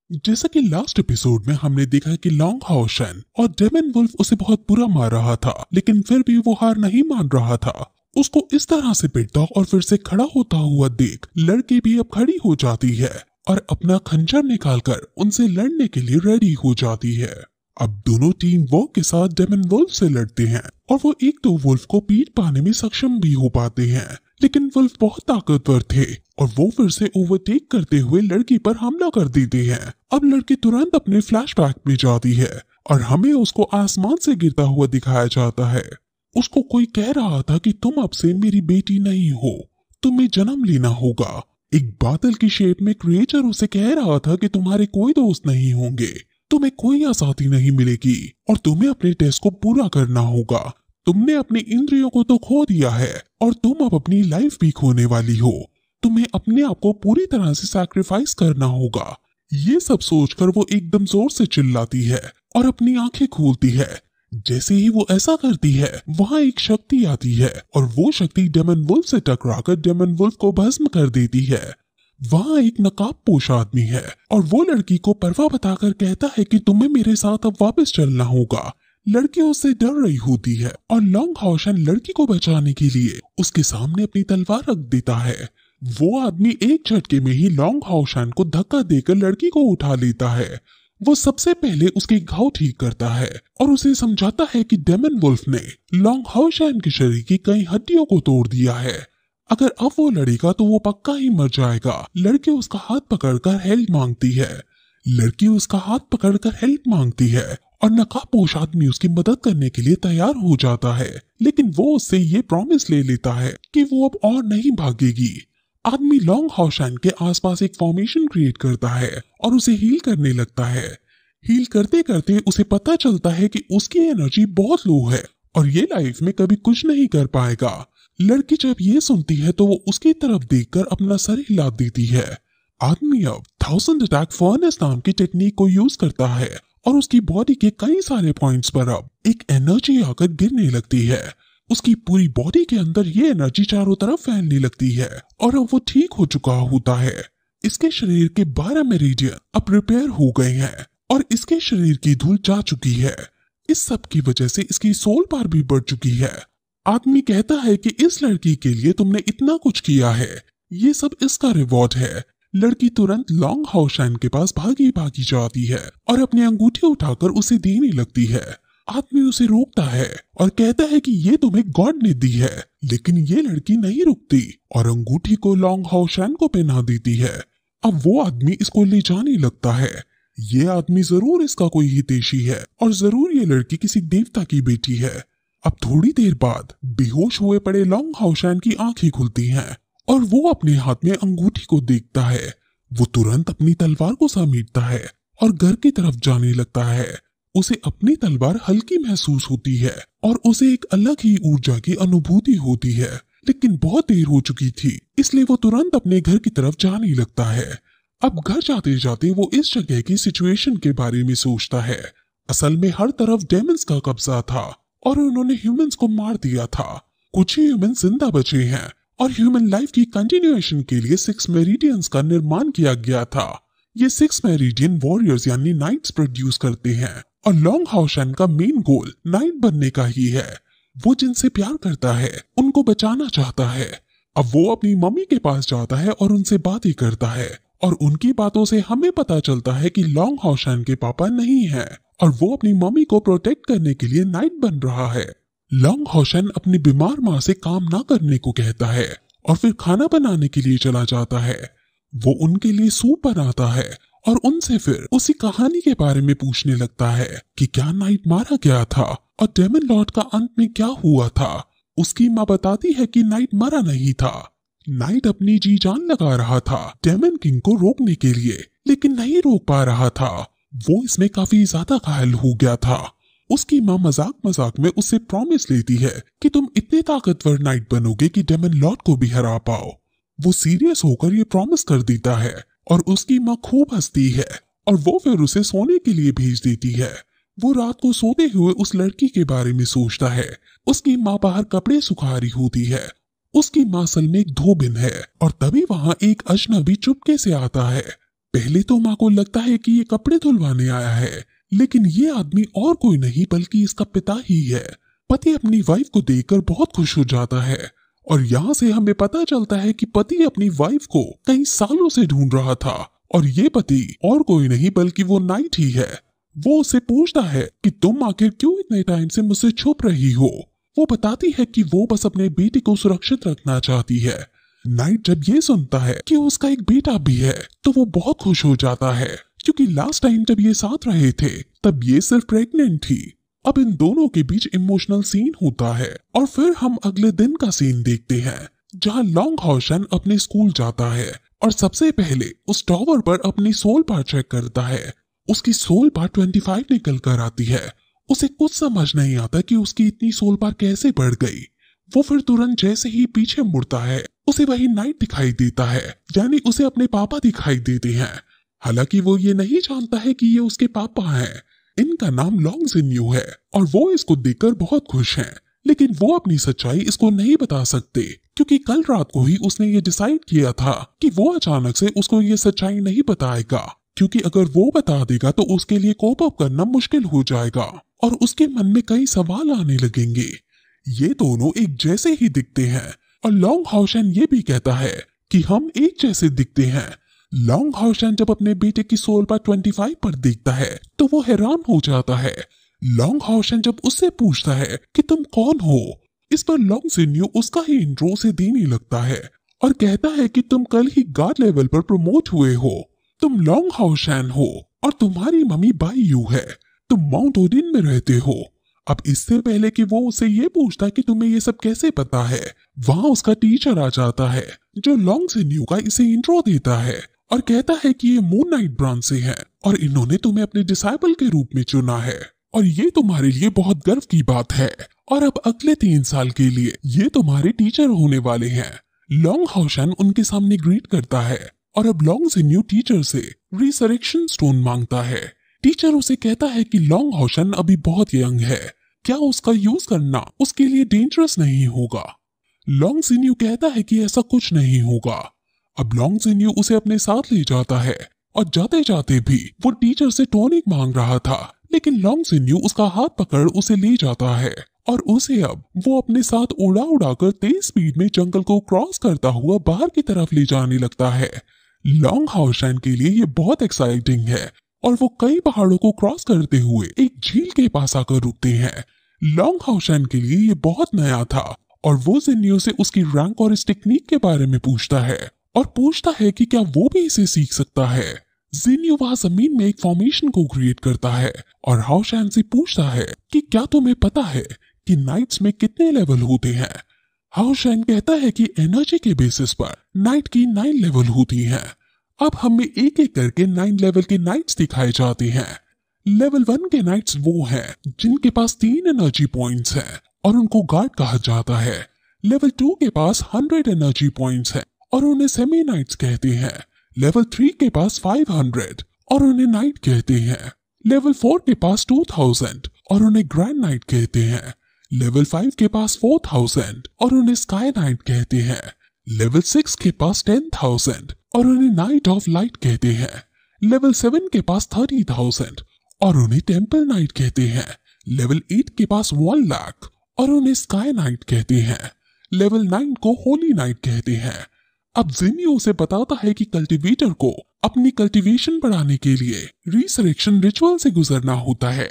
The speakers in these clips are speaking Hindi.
जैसा कि लास्ट एपिसोड में हमने देखा कि लॉन्ग हाओशन और डेमन वुल्फ उसे बहुत बुरा मार रहा था, लेकिन फिर भी वो हार नहीं मान रहा था। उसको इस तरह से पिटता और फिर से खड़ा होता हुआ देख लड़की भी अब खड़ी हो जाती है और अपना खंजर निकालकर उनसे लड़ने के लिए रेडी हो जाती है। अब दोनों टीम वॉक के साथ डेमन वुल्फ से लड़ते हैं और वो एक दो वुल्फ को पीट पाने में सक्षम भी हो पाते हैं, लेकिन वुल्फ बहुत ताकतवर थे और वो फिर से ओवरटेक करते हुए लड़की पर हमला कर देते हैं। अब लड़की तुरंत अपने फ्लैशबैक में जाती है और हमें उसको आसमान से गिरता हुआ दिखाया जाता है। उसको कोई कह रहा था कि तुम अब से मेरी बेटी नहीं हो, तुम्हें जन्म लेना होगा। एक बादल की शेप में क्रिएचर उसे कह रहा था कि तुम्हारे कोई दोस्त नहीं होंगे, तुम्हें कोई आजादी नहीं मिलेगी और तुम्हें अपने टेस्ट को पूरा करना होगा। तुमने अपने इंद्रियों को तो खो दिया है और तुम अब अपनी लाइफ भी खोने वाली हो। तुम्हें अपने आप को पूरी तरह से सैक्रिफाइस करना होगा। ये सब सोचकर वो एकदम जोर से चिल्लाती है और अपनी आंखें खोलती है। जैसे ही वो ऐसा करती है वहाँ एक शक्ति आती है और वो शक्ति डेमन वुल्फ से टकराकर डेमन वुल्फ को भस्म कर देती है। वहाँ एक नकाबपोश आदमी है और वो लड़की को परवाह बताकर कहता है कि तुम्हें मेरे साथ अब वापस चलना होगा। लड़की उससे डर रही होती है और लॉन्ग हाओशन लड़की को बचाने के लिए उसके सामने अपनी तलवार रख देता है। वो आदमी एक झटके में ही लॉन्ग हाओशन को धक्का देकर लड़की को उठा लेता है। वो सबसे पहले उसके घाव ठीक करता है और उसे समझाता है कि डेमन वुल्फ ने लॉन्ग हाओशन के शरीर की कई हड्डियों को तोड़ दिया है। अगर अब वो लड़ेगा तो वो पक्का ही मर जाएगा। लड़की उसका हाथ पकड़कर हेल्प मांगती है। और नकाबपोश आदमी उसकी मदद करने के लिए तैयार हो जाता है, लेकिन वो उससे ये प्रॉमिस ले लेता है कि वो अब और नहीं भागेगी। आदमी लॉन्ग हाओशन के आसपास एक फॉर्मेशन क्रिएट करता है और उसे हील करने लगता है। हील करते करते उसे पता चलता है कि उसकी एनर्जी बहुत लो है और ये लाइफ में कभी कुछ नहीं कर पाएगा। लड़की जब ये सुनती है तो वो उसकी तरफ देखकर अपना सर हिला देती है। आदमी अब 1000 अटैक फर्नेस नाम की टेक्निक को यूज करता है और उसकी बॉडी के कई सारे पॉइंट्स पर अब एक एनर्जी आकर गिरने लगती है। उसकी पूरी बॉडी के अंदर ये एनर्जी चारों तरफ फैलने लगती है और अब वो ठीक हो चुका होता है। इसके शरीर के 12 मेरिडियन अब रिपेयर हो गए हैं और इसके शरीर की धूल जा चुकी है। इस सब की वजह से इसकी सोल पावर भी बढ़ चुकी है। आदमी कहता है कि इस लड़की के लिए तुमने इतना कुछ किया है, ये सब इसका रिवॉर्ड है। लड़की तुरंत लॉन्ग हाओशन के पास भागी भागी जाती है और अपनी अंगूठी उठाकर उसे देने लगती है। आदमी उसे रोकता है और कहता है कि ये तुम्हें गॉड ने दी है, लेकिन ये लड़की नहीं रुकती और अंगूठी को लॉन्ग हाओशन को पहना देती है। अब वो आदमी इसको ले जाने लगता है। ये आदमी जरूर इसका कोई हितैषी है और जरूर ये लड़की किसी देवता की बेटी है। अब थोड़ी देर बाद बेहोश हुए पड़े लॉन्ग हाओशन की आंखें खुलती हैं और वो अपने हाथ में अंगूठी को देखता है। वो तुरंत अपनी तलवार को समेटता है और घर की तरफ जाने लगता है। उसे अपनी तलवार हल्की महसूस होती है और उसे एक अलग ही ऊर्जा की अनुभूति होती है, लेकिन बहुत देर हो चुकी थी, इसलिए वो तुरंत अपने घर की तरफ जाने लगता है। अब घर जाते जाते वो इस जगह की सिचुएशन के बारे में सोचता है। असल में हर तरफ डेमन्स का कब्जा था और उन्होंने ह्यूमंस को मार दिया था। कुछ ही ह्यूमन जिंदा बचे हैं और ह्यूमन लाइफ की कंटिन्यूएशन के लिए 6 मेरिडियंस का निर्माण किया गया था। ये 6 मेरिडियन वॉरियर्स यानी नाइट्स प्रोड्यूस करते हैं और लॉन्ग हाओशन का मेन गोल नाइट बनने का ही है। वो जिनसे प्यार करता है उनको बचाना चाहता है। अब वो अपनी मम्मी के पास जाता है और उनसे बातें करता है और उनकी बातों से हमें पता चलता है कि लॉन्ग हाओशन के पापा नहीं है और वो अपनी मम्मी को प्रोटेक्ट करने के लिए नाइट बन रहा है। लॉन्ग हाओशन अपनी बीमार माँ से काम ना करने को कहता है और फिर खाना बनाने के लिए चला जाता है। वो उनके लिए सूप बनाता है और उनसे फिर उसी कहानी के बारे में पूछने लगता है कि क्या नाइट मारा गया था और डेमन लॉर्ड का अंत में क्या हुआ था। उसकी माँ बताती है कि नाइट मरा नहीं था। नाइट अपनी जी जान लगा रहा था डेमन किंग को रोकने के लिए, लेकिन नहीं रोक पा रहा था। वो इसमें काफी ज्यादा घायल हो गया था। उसकी माँ मजाक मजाक में उससे प्रॉमिस लेती है कि तुम इतने ताकतवर नाइट बनोगे कि डेमन लॉर्ड को भी हरा पाओ। वो सीरियस होकर ये प्रॉमिस कर देता है और उसकी माँ खूब हंसती है और वो फिर उसे सोने के लिए भेज देती है। वो रात को सोते हुए उस लड़की के बारे में सोचता है। उसकी माँ बाहर कपड़े सुखा रही होती है। उसकी माँ असल में एक धोबिन है और तभी वहाँ एक अजनबी चुपके से आता है। पहले तो माँ को लगता है कि ये कपड़े धुलवाने आया है, लेकिन ये आदमी और कोई नहीं बल्कि इसका पिता ही है। पति अपनी वाइफ को देखकर बहुत खुश हो जाता है और यहाँ से हमें पता चलता है कि पति अपनी वाइफ को कई सालों से ढूंढ रहा था और ये पति और कोई नहीं बल्कि वो नाइट ही है। वो उससे पूछता है कि तुम आखिर क्यों इतने टाइम से मुझसे छुप रही हो। वो बताती है कि वो बस अपने बेटे को सुरक्षित रखना चाहती है। नाइट जब ये सुनता है कि उसका एक बेटा भी है तो वो बहुत खुश हो जाता है, क्योंकि लास्ट टाइम जब ये साथ रहे थे तब ये सिर्फ प्रेग्नेंट थी। अब इन दोनों के बीच इमोशनल सीन होता है और फिर हम अगले दिन का सीन देखते हैं जहाँ लॉन्ग हाउशन अपने स्कूल जाता है और सबसे पहले उस टॉवर पर अपनी सोल बार चेक करता है। उसकी सोल बार 25 निकल कर आती है। उसे कुछ समझ नहीं आता कि उसकी इतनी सोल बार कैसे बढ़ गई। वो फिर तुरंत जैसे ही पीछे मुड़ता है उसे वही नाइट दिखाई देता है, यानी उसे अपने पापा दिखाई देते हैं। हालांकि वो ये नहीं जानता है कि ये उसके पापा हैं। इनका नाम लॉन्ग जिन्यू है और वो इसको देखकर बहुत खुश हैं, लेकिन वो अपनी सच्चाई इसको नहीं बता सकते क्योंकि कल रात को ही उसने ये डिसाइड किया था कि वो अचानक से उसको ये सच्चाई नहीं बताएगा, क्योंकि अगर वो बता देगा तो उसके लिए कोप अप करना मुश्किल हो जाएगा और उसके मन में कई सवाल आने लगेंगे। ये दोनों एक जैसे ही दिखते हैं और लॉन्ग हाउशन ये भी कहता है कि हम एक जैसे दिखते हैं। लॉन्ग हाउशन जब अपने बेटे की सोल बार 25 पर देखता है तो वो हैरान हो जाता है। लॉन्ग हाउशन जब उससे पूछता है कि तुम कौन हो, इस पर लॉन्ग जिन्यू उसका ही इंट्रो उसे देने लगता है और कहता है कि तुम कल ही गार्ड लेवल पर प्रमोट हुए हो। तुम लॉन्ग हाउशन हो और तुम्हारी मम्मी बाई यू है। तुम माउंट ओडिन में रहते हो। अब इससे पहले कि वो उससे ये पूछता कि तुम्हें ये सब कैसे पता है, वहाँ उसका टीचर आ जाता है जो लॉन्ग जिन्यू का इसे इंट्रो देता है और कहता है कि ये मून नाइट ब्रांच से है और इन्होंने तुम्हें अपने डिसाइबल के रूप में चुना है और ये तुम्हारे लिए बहुत गर्व की बात है और अब अगले 3 साल के लिए ये तुम्हारे टीचर होने वाले हैं। लॉन्ग हाउशन उनके सामने ग्रीट करता है और अब लॉन्ग जिन्यू टीचर से रिसरेक्शन स्टोन मांगता है। टीचर उसे कहता है कि लॉन्ग हाउशन अभी बहुत यंग है, क्या उसका यूज करना उसके लिए डेंजरस नहीं होगा। लॉन्ग जिन्यू कहता है कि ऐसा कुछ नहीं होगा। अब लॉन्ग जिन्यू उसे अपने साथ ले जाता है और जाते जाते भी वो टीचर से टॉनिक मांग रहा था, लेकिन लॉन्ग जिन्यू उसका हाथ पकड़ उसे ले जाता है और उसे अब वो अपने साथ उड़ा उड़ाकर तेज स्पीड में जंगल को क्रॉस करता हुआ बाहर की तरफ ले जाने लगता है। लॉन्ग हाउशन के लिए ये बहुत एक्साइटिंग है और वो कई पहाड़ों को क्रॉस करते हुए एक झील के पास आकर रुकते हैं। लॉन्ग हाउशन के लिए ये बहुत नया था और वो जिन्यू से उसकी रैंक और इस टेक्निक के बारे में पूछता है और पूछता है कि क्या वो भी इसे सीख सकता है। जिन्यू वहां जमीन में एक फॉर्मेशन को क्रिएट करता है और हाउशन से पूछता है कि क्या तुम्हें पता है कि नाइट्स में कितने लेवल होते हैं। हाउशन कहता है कि एनर्जी के बेसिस पर नाइट की 9 लेवल होती हैं। अब हमें एक एक करके 9 लेवल के नाइट्स दिखाए जाते हैं। लेवल 1 के नाइट्स वो हैं जिनके पास 3 एनर्जी पॉइंट्स हैं और उनको गार्ड कहा जाता है। लेवल 2 के पास 100 एनर्जी पॉइंट्स हैं और उन्हें सेमी नाइट्स कहते हैं। लेवल 3 के पास 500 और उन्हें नाइट कहते हैं। लेवल 4 के पास 2000 और उन्हें ग्रैंड नाइट कहते हैं। लेवल 5 के पास 4000 और उन्हें स्काई नाइट कहते हैं। लेवल 6 के पास 10,000 और उन्हें नाइट ऑफ लाइट कहते हैं। लेवल 7 के पास 30,000 और उन्हें टेम्पल नाइट कहते हैं। लेवल 8 के पास 1 लाख और उन्हें स्काई नाइट कहते हैं। लेवल 9 को होली नाइट कहते हैं। अब जिन्यू उसे बताता है कि कल्टीवेटर को अपनी कल्टीवेशन बढ़ाने के लिए रिसरेक्शन रिचुअल से गुजरना होता है।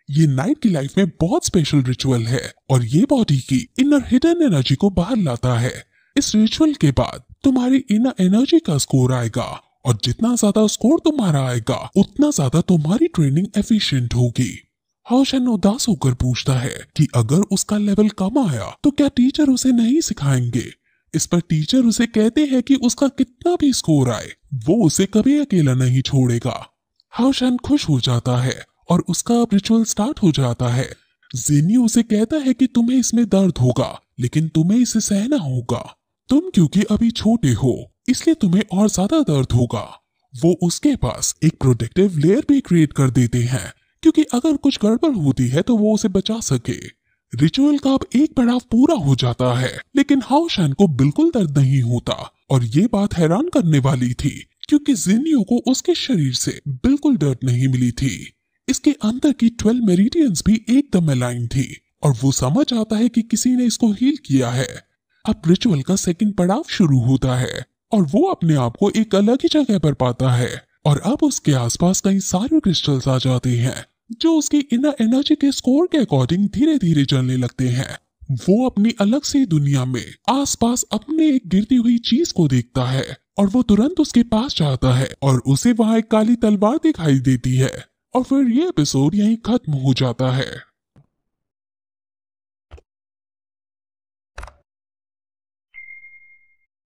ये नाइट की लाइफ में बहुत स्पेशल रिचुअल है और ये बॉडी की इनर हिडन एनर्जी को बाहर लाता है। इस रिचुअल के बाद तुम्हारी इनर एनर्जी का स्कोर आएगा और जितना ज्यादा स्कोर तुम्हारा आएगा उतना ज्यादा तुम्हारी ट्रेनिंग एफिशिएंट होगी। हाउशन उदास होकर पूछता है कि अगर उसका लेवल कम आया तो क्या टीचर उसे नहीं सिखाएंगे। इस पर टीचर उसे कहते हैं कि उसका कितना भी स्कोर आए वो उसे कभी अकेला नहीं छोड़ेगा। हाउशन खुश हो जाता है और उसका अब रिचुअल स्टार्ट हो जाता है। जिन्यू उसे कहता है कि तुम्हें इसमें दर्द होगा लेकिन तुम्हें इसे सहना होगा। तुम क्योंकि अभी छोटे हो इसलिए तुम्हें और ज्यादा दर्द होगा। वो उसके पास एक प्रोटेक्टिव लेयर भी क्रिएट कर देते हैं क्योंकि अगर कुछ गड़बड़ होती है तो वो उसे बचा सके। रिचुअल का अब एक पड़ाव पूरा हो जाता है लेकिन हाउशन को बिल्कुल दर्द नहीं होता और ये बात हैरान करने वाली थी क्योंकि जिनियो को उसके शरीर से बिल्कुल डर्ट नहीं मिली थी। इसके अंदर की 12 मेरिडियंस भी एकदम अलाइन थी और वो समझ आता है कि किसी ने इसको हील किया है। अब रिचुअल का सेकंड पड़ाव शुरू होता है और वो अपने आप को एक अलग ही जगह पर पाता है और अब उसके आसपास कई सारे क्रिस्टल्स आ जाते हैं जो उसकी इनर एनर्जी के स्कोर के अकॉर्डिंग धीरे धीरे जलने लगते हैं। वो अपनी अलग सी दुनिया में आसपास अपने एक गिरती हुई चीज को देखता है और वो तुरंत उसके पास जाता है और उसे वहां एक काली तलवार दिखाई देती है और फिर ये एपिसोड यहीं खत्म हो जाता है।